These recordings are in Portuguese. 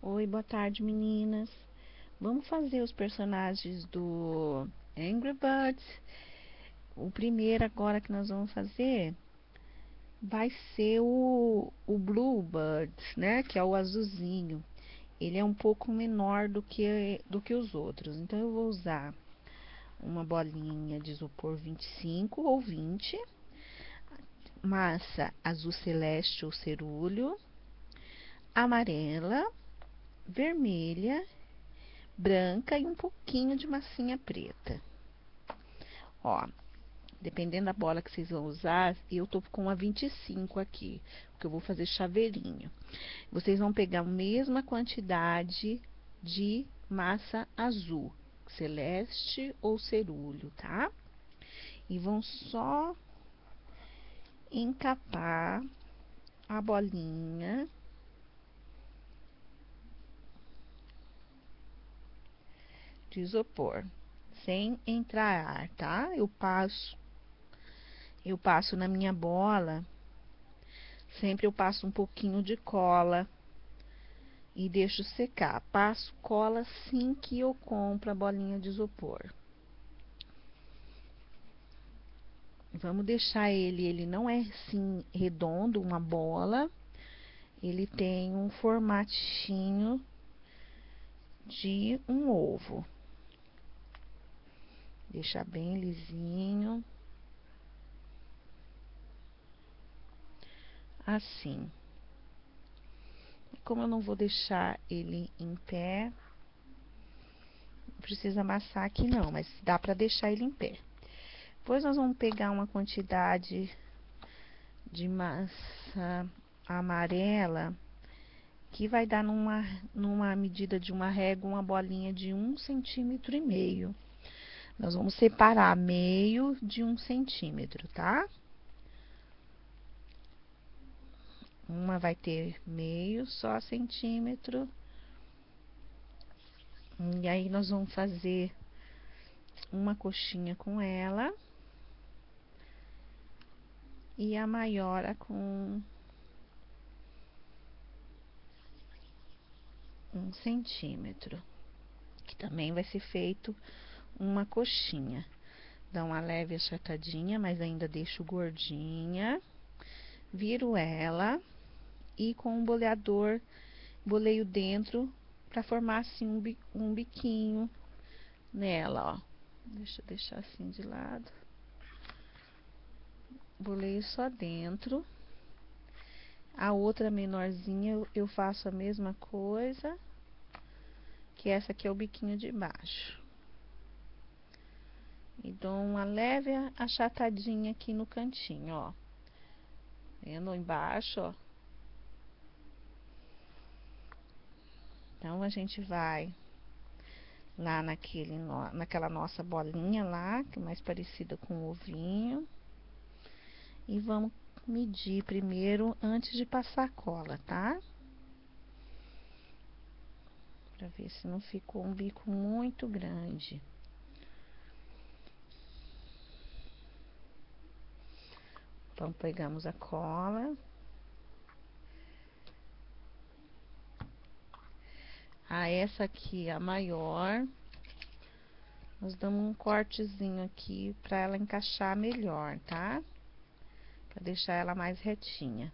Oi, boa tarde, meninas. Vamos fazer os personagens do Angry Birds. O primeiro agora que nós vamos fazer vai ser o Bluebirds, né? Que é o azulzinho. Ele é um pouco menor do que os outros. Então eu vou usar uma bolinha de isopor 25 ou 20, massa azul celeste ou cerúleo, amarela, vermelha, branca e um pouquinho de massinha preta. Ó, dependendo da bola que vocês vão usar, eu tô com a 25 aqui, porque eu vou fazer chaveirinho. Vocês vão pegar a mesma quantidade de massa azul, celeste ou cerúleo, tá? E vão só encapar a bolinha de isopor, sem entrar ar, tá? Eu passo na minha bola, sempre eu passo um pouquinho de cola e deixo secar. Passo cola assim que eu compro a bolinha de isopor. Vamos deixar ele não é assim redondo, uma bola. Ele tem um formatinho de um ovo. Deixar bem lisinho. Assim. Como eu não vou deixar ele em pé, não precisa amassar aqui não, mas dá pra deixar ele em pé. Depois nós vamos pegar uma quantidade de massa amarela, que vai dar numa medida de uma régua, uma bolinha de 1,5 cm. Nós vamos separar meio de 1 cm, tá? Uma vai ter meio só centímetro. E aí nós vamos fazer uma coxinha com ela. E a maior com 1 cm, que também vai ser feito uma coxinha. Dá uma leve achatadinha, mas ainda deixo gordinha. Viro ela e com um boleador boleio dentro para formar assim um biquinho nela, ó. Deixa eu deixar assim de lado. Boleio só dentro. A outra menorzinha eu faço a mesma coisa, que essa aqui é o biquinho de baixo. E dou uma leve achatadinha aqui no cantinho, ó. Vendo embaixo, ó. Então a gente vai lá naquela nossa bolinha lá, que é mais parecida com o ovinho. E vamos medir primeiro antes de passar a cola, tá? Pra ver se não ficou um bico muito grande. Então, pegamos a cola. Essa aqui, a maior, nós damos um cortezinho aqui pra ela encaixar melhor, tá? Pra deixar ela mais retinha.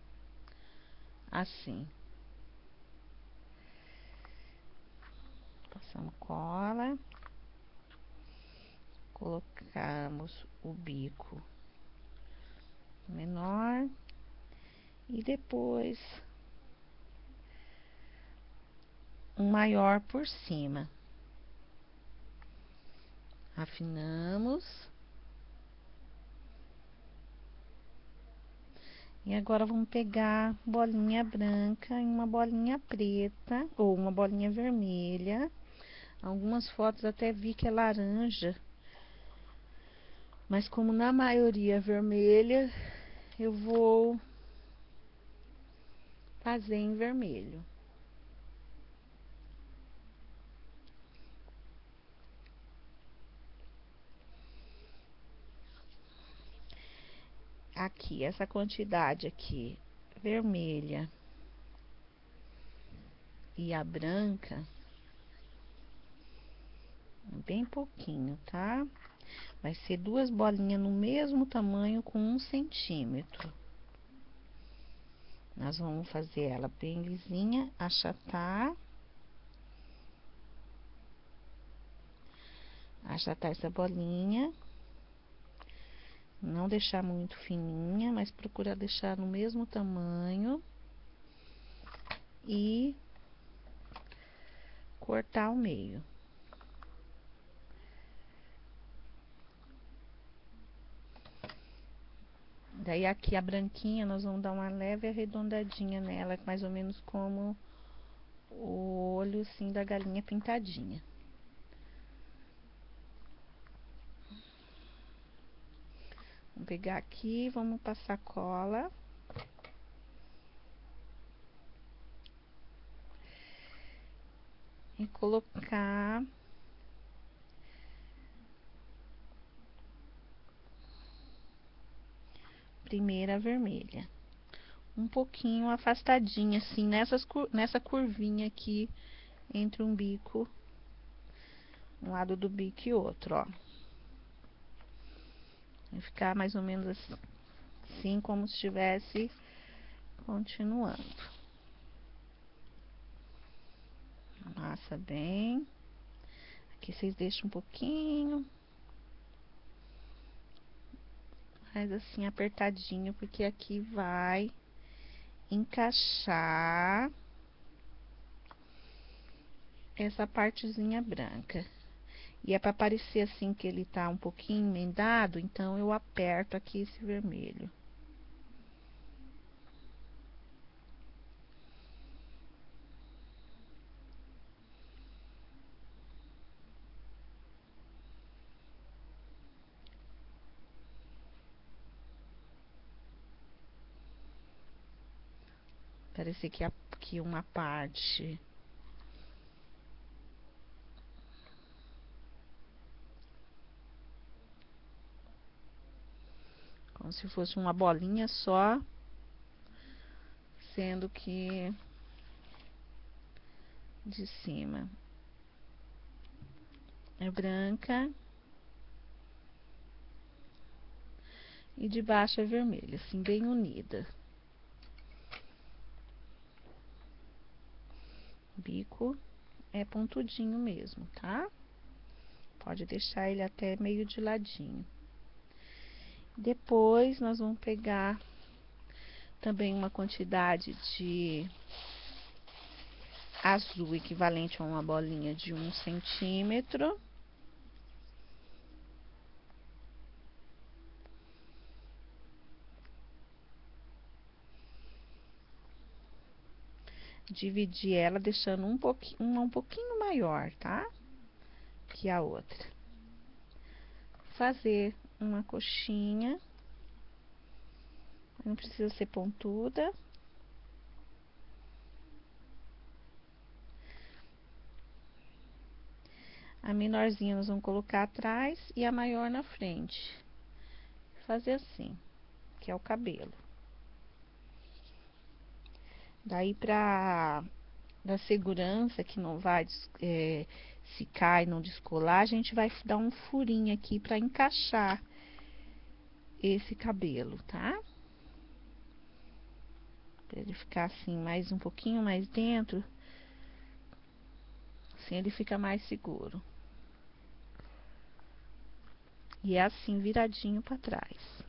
Assim. Passamos cola. Colocamos o bico menor. E depois um maior por cima. Afinamos. E agora vamos pegar bolinha branca e uma bolinha preta ou uma bolinha vermelha. Algumas fotos até vi que é laranja, mas como na maioria é vermelha, eu vou fazer em vermelho. Aqui, essa quantidade aqui, vermelha e a branca, bem pouquinho, tá? Vai ser duas bolinhas no mesmo tamanho com 1 centímetro. Nós vamos fazer ela bem lisinha, achatar. Achatar essa bolinha. Não deixar muito fininha, mas procurar deixar no mesmo tamanho. E cortar ao meio. Daí aqui a branquinha nós vamos dar uma leve arredondadinha nela, mais ou menos como o olho assim da galinha pintadinha. Vamos pegar aqui, vamos passar cola. E colocar primeira vermelha. Um pouquinho afastadinha, assim, nessa curvinha aqui, entre um bico, um lado do bico e outro, ó. Vai ficar mais ou menos assim, como se estivesse continuando. Amassa bem. Aqui vocês deixam um pouquinho mais assim, apertadinho, porque aqui vai encaixar essa partezinha branca. E é para parecer assim que ele tá um pouquinho emendado, então eu aperto aqui esse vermelho. Parecer que aqui uma parte como se fosse uma bolinha só, sendo que de cima é branca e de baixo é vermelha, assim bem unida. O bico é pontudinho mesmo, tá? Pode deixar ele até meio de ladinho. Depois nós vamos pegar também uma quantidade de azul equivalente a uma bolinha de 1 centímetro. Dividir ela deixando uma um pouquinho maior, tá? Que a outra. Fazer uma coxinha. Não precisa ser pontuda. A menorzinha nós vamos colocar atrás e a maior na frente. Fazer assim, que é o cabelo. Daí pra dar segurança que não vai se cai, não descolar, a gente vai dar um furinho aqui pra encaixar esse cabelo, tá? Pra ele ficar assim, mais um pouquinho mais dentro. Assim ele fica mais seguro. E é assim, viradinho pra trás.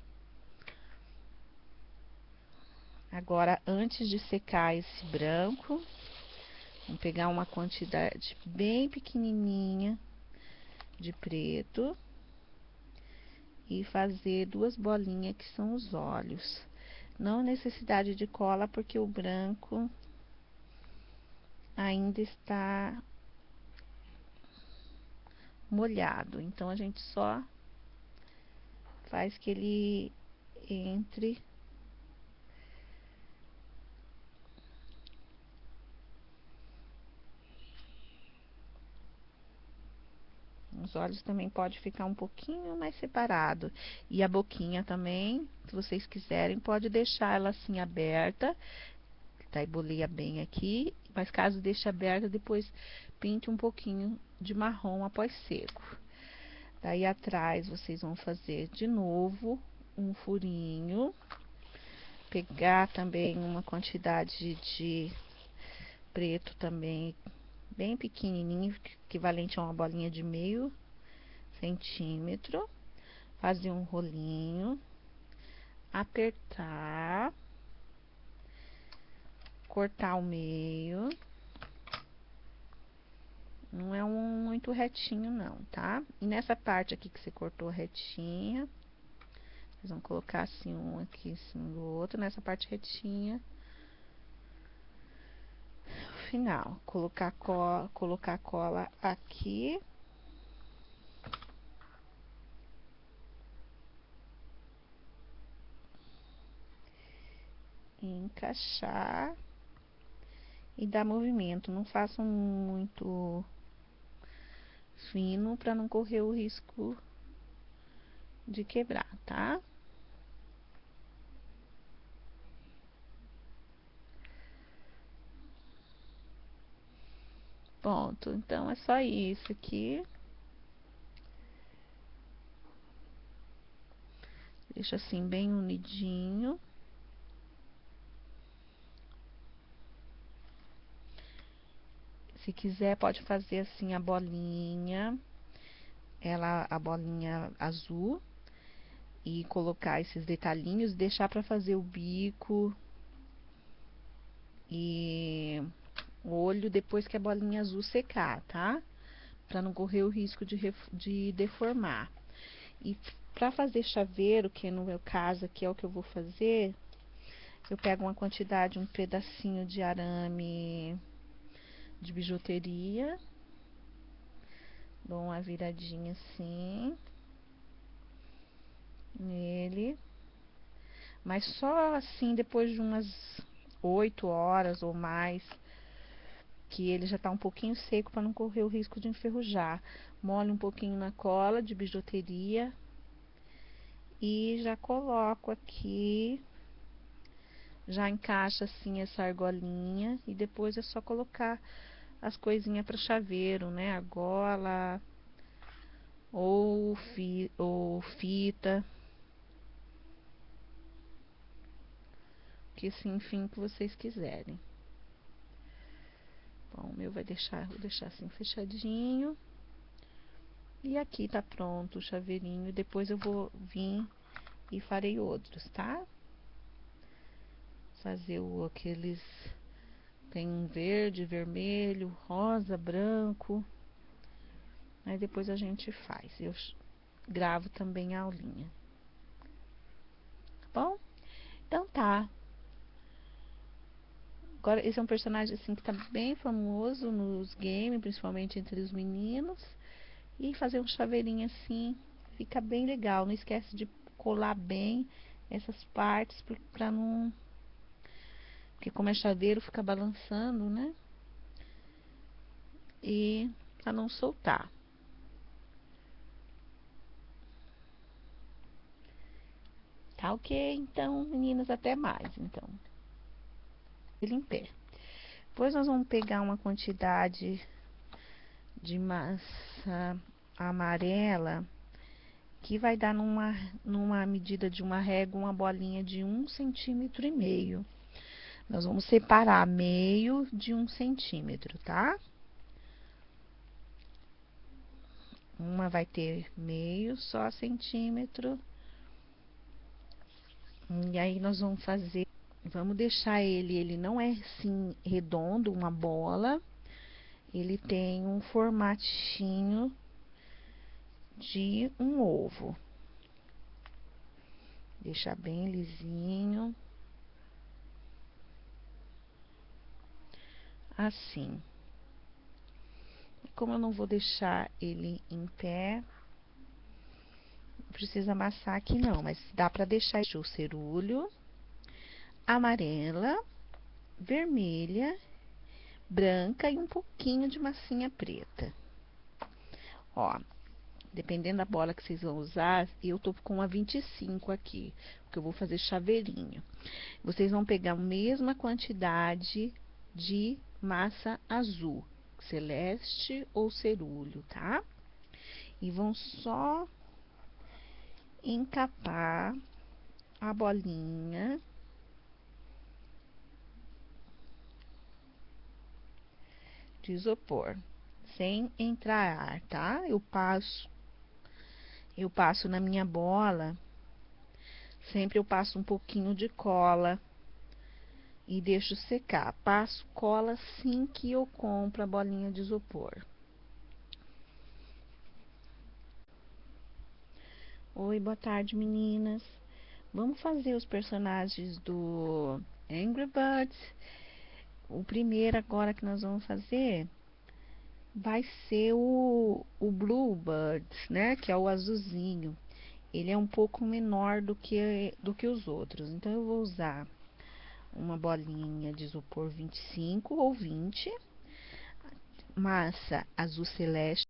Agora, antes de secar esse branco, vamos pegar uma quantidade bem pequenininha de preto e fazer duas bolinhas que são os olhos. Não necessidade de cola, porque o branco ainda está molhado. Então, a gente só faz que ele entre. Os olhos também pode ficar um pouquinho mais separado. E a boquinha também, se vocês quiserem, pode deixar ela assim aberta. Tá, boleia bem aqui Mas caso deixe aberta, depois pinte um pouquinho de marrom após seco. Daí atrás vocês vão fazer de novo um furinho. Pegar também uma quantidade de preto também bem pequenininho, equivalente a uma bolinha de meio centímetro. Fazer um rolinho, apertar, cortar ao meio. Não é muito retinho não, tá? E nessa parte aqui que você cortou retinha, vocês vão colocar assim um aqui em cima do outro, nessa parte retinha. No final, colocar cola aqui. Encaixar e dar movimento. Não façam muito fino para não correr o risco de quebrar, tá? Pronto, então é só isso aqui. Deixa assim bem unidinho. Se quiser, pode fazer assim a bolinha, a bolinha azul, e colocar esses detalhinhos, deixar para fazer o bico e o olho depois que a bolinha azul secar, tá? Para não correr o risco de deformar. E para fazer chaveiro, que no meu caso aqui é o que eu vou fazer, eu pego uma quantidade, um pedacinho de arame de bijuteria, dou uma viradinha assim nele, mas só assim depois de umas 8 horas ou mais, que ele já tá um pouquinho seco para não correr o risco de enferrujar. Molho um pouquinho na cola de bijuteria e já coloco aqui, já encaixa assim essa argolinha e depois é só colocar as coisinhas para chaveiro, né? Argola ou fita, que assim, enfim, que vocês quiserem. Bom, o meu vou deixar assim fechadinho. E aqui tá pronto o chaveirinho. Depois eu vou vir e farei outros, tá? Fazer aqueles... Tem um verde, vermelho, rosa, branco. Aí depois a gente faz. Eu gravo também a aulinha. Tá bom? Então tá. Agora, esse é um personagem assim que tá bem famoso nos games, principalmente entre os meninos. E fazer um chaveirinho assim, fica bem legal. Não esquece de colar bem essas partes pra não... Porque como é chaveiro, fica balançando, né? E pra não soltar. Tá ok? Então, meninas, até mais, então. Ele em pé. Depois nós vamos pegar uma quantidade de massa amarela, que vai dar numa medida de uma régua, uma bolinha de 1,5 centímetro. Nós vamos separar meio de 1 centímetro, tá? Uma vai ter meio só centímetro. E aí nós vamos fazer... Vamos deixar ele não é assim redondo, uma bola. Ele tem um formatinho de um ovo. Deixar bem lisinho. Assim. Como eu não vou deixar ele em pé, não precisa amassar aqui não, mas dá pra deixar o cerulho, amarela, vermelha, branca e um pouquinho de massinha preta. Ó, dependendo da bola que vocês vão usar, eu tô com a 25 aqui, porque eu vou fazer chaveirinho. Vocês vão pegar a mesma quantidade de massa azul, celeste ou cerúleo, tá? E vão só encapar a bolinha de isopor, sem entrar ar, tá? Eu passo na minha bola, sempre eu passo um pouquinho de cola e deixo secar. Passo cola assim que eu compro a bolinha de isopor. Oi, boa tarde, meninas. Vamos fazer os personagens do Angry Birds. O primeiro agora que nós vamos fazer vai ser o Bluebird, né? Que é o azulzinho. Ele é um pouco menor do que os outros. Então, eu vou usar uma bolinha de isopor 25 ou 20, massa azul celeste.